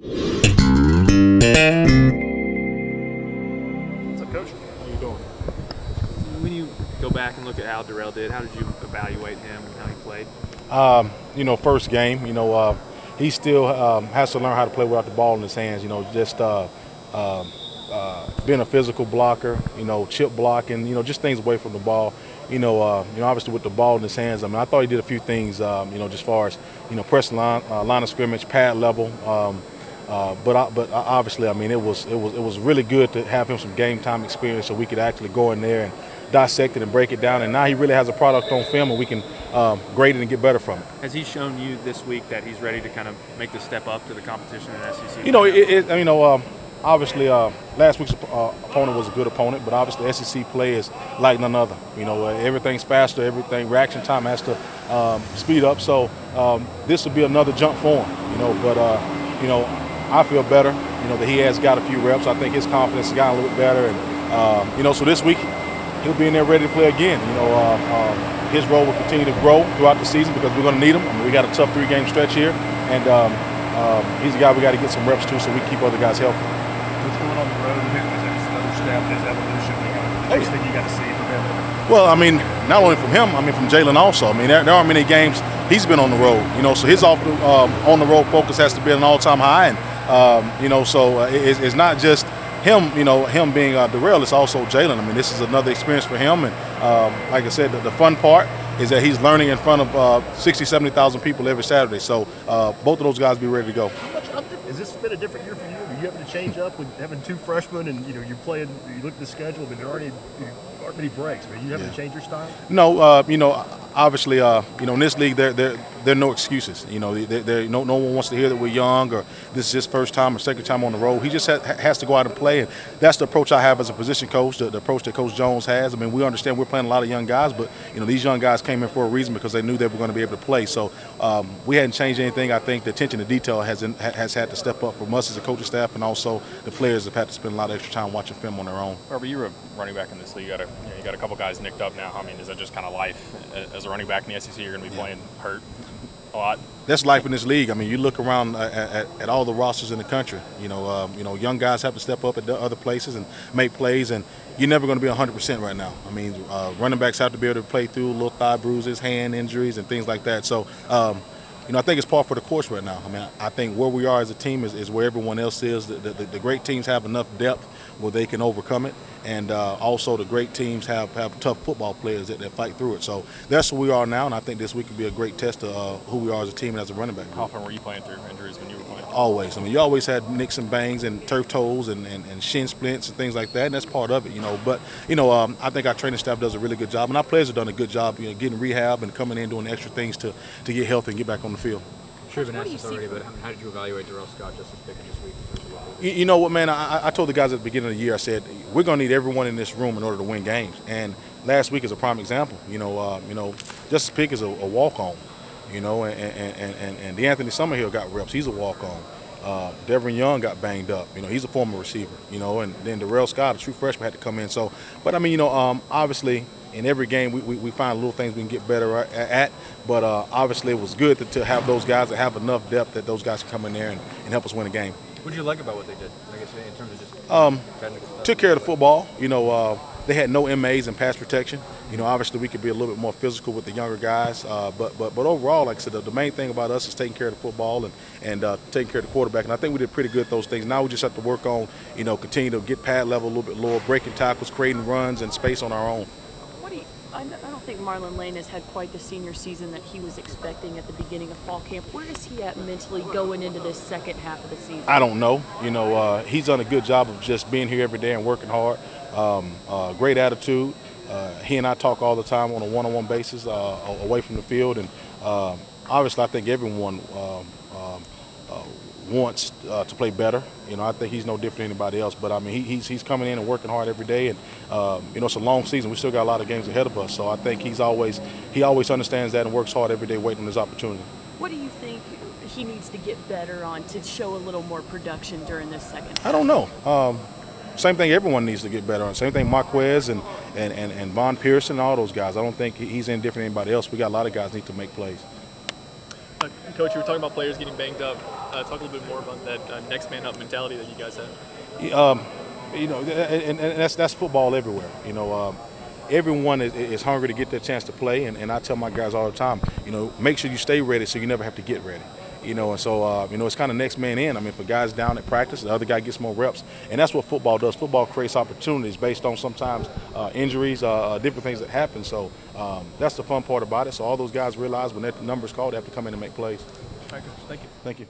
What's up, Coach? How you doing? When you go back and look at how Darrell did, how did you evaluate him and how he played? First game, he still has to learn how to play without the ball in his hands. Just being a physical blocker, chip blocking, just things away from the ball. Obviously with the ball in his hands, I thought he did a few things, just as far as, pressing line of scrimmage, pad level. But obviously, it was really good to have him some game time experience so we could actually go in there and dissect it and break it down. And now he really has a product on film, and we can grade it and get better from it. Has he shown you this week that he's ready to kind of make the step up to the competition in SEC? Obviously, last week's opponent was a good opponent, but obviously SEC play is like none other. Everything's faster, reaction time has to speed up. So this will be another jump for him. But I feel better. That he has got a few reps. I think his confidence has gotten a little bit better, and so this week he'll be in there ready to play again. His role will continue to grow throughout the season because we're going to need him. We got a tough 3-game stretch here, and he's a guy we got to get some reps to so we can keep other guys healthy. What's going on the road? Is that another step in his evolution? First thing you got to see from him? Well, not only from him, from Jalen also. There aren't many games he's been on the road. So his on the road focus has to be at an all-time high, and so it's not just him. Him being Darrell, it's also Jalen. This is another experience for him, and like I said, the fun part is that he's learning in front of 60, 70,000 people every Saturday. So both of those guys be ready to go. How much has this been a different year for you? Are you having to change up with having 2 freshmen, and you're playing? You look at the schedule, but there aren't many breaks. Are you having to change your style? No, obviously, in this league, there are no excuses. No one wants to hear that we're young or this is his first time or second time on the road. He just has to go out and play, and that's the approach I have as a position coach. The approach that Coach Jones has. We understand we're playing a lot of young guys, but these young guys came in for a reason because they knew they were going to be able to play. So we hadn't changed anything. I think the attention to detail has had to step up from us as a coaching staff, and also the players have had to spend a lot of extra time watching film on their own. But you were a running back in this league. You got a couple guys nicked up now. Is that just kind of life as a running back in the SEC? You're going to be playing hurt a lot. That's life in this league. You look around at all the rosters in the country. Young guys have to step up at the other places and make plays, and you're never going to be 100% right now. Running backs have to be able to play through little thigh bruises, hand injuries, and things like that. So, I think it's par for the course right now. I think where we are as a team is where everyone else is. The great teams have enough depth where they can overcome it, and also the great teams have tough football players that fight through it. So that's where we are now, and I think this week could be a great test of who we are as a team and as a running back group. How often were you playing through injuries when you were playing? Always. You always had nicks and bangs and turf toes and shin splints and things like that, and that's part of it. But I think our training staff does a really good job, and our players have done a good job, getting rehab and coming in doing extra things to get healthy and get back on the field. Sure, been asked this already, but how did you evaluate Darrell Scott just as picking this week? You know what, man? I told the guys at the beginning of the year, I said, we're going to need everyone in this room in order to win games. And last week is a prime example. Justice Pick is a walk-on, and DeAnthony Summerhill got reps. He's a walk-on. Devin Young got banged up. He's a former receiver, and then Darrell Scott, a true freshman, had to come in. So, but obviously, in every game, we find little things we can get better at. But obviously, it was good to have those guys that have enough depth that those guys can come in there and help us win a game. What did you like about what they did? I guess in terms of just technical stuff? Took care of the football. They had no MAs in pass protection. Obviously we could be a little bit more physical with the younger guys. But overall, like I said, the main thing about us is taking care of the football and taking care of the quarterback. And I think we did pretty good at those things. Now we just have to work on, continue to get pad level a little bit lower, breaking tackles, creating runs and space on our own. I don't think Marlon Lane has had quite the senior season that he was expecting at the beginning of fall camp. Where is he at mentally going into this second half of the season? I don't know. He's done a good job of just being here every day and working hard. Great attitude. He and I talk all the time on a one-on-one basis away from the field. And obviously I think everyone wants to play better. I think he's no different than anybody else. But he's coming in and working hard every day, and it's a long season. We still got a lot of games ahead of us. So I think he always understands that and works hard every day, waiting on his opportunity. What do you think he needs to get better on to show a little more production during this second half? I don't know. Same thing everyone needs to get better on. Same thing Marquez and Von Pearson and all those guys. I don't think he's any different than anybody else. We got a lot of guys need to make plays. Coach, you were talking about players getting banged up. talk a little bit more about that next man up mentality that you guys have. You know, and that's football everywhere. You know, everyone is hungry to get their chance to play, and I tell my guys all the time, you know, make sure you stay ready so you never have to get ready. You know, and so, you know, it's kind of next man in. I mean, if a guy's down at practice, the other guy gets more reps. And that's what football does. Football creates opportunities based on sometimes injuries, different things that happen. So that's the fun part about it. So all those guys realize when that number's called, they have to come in and make plays. All right, Coach. Thank you. Thank you.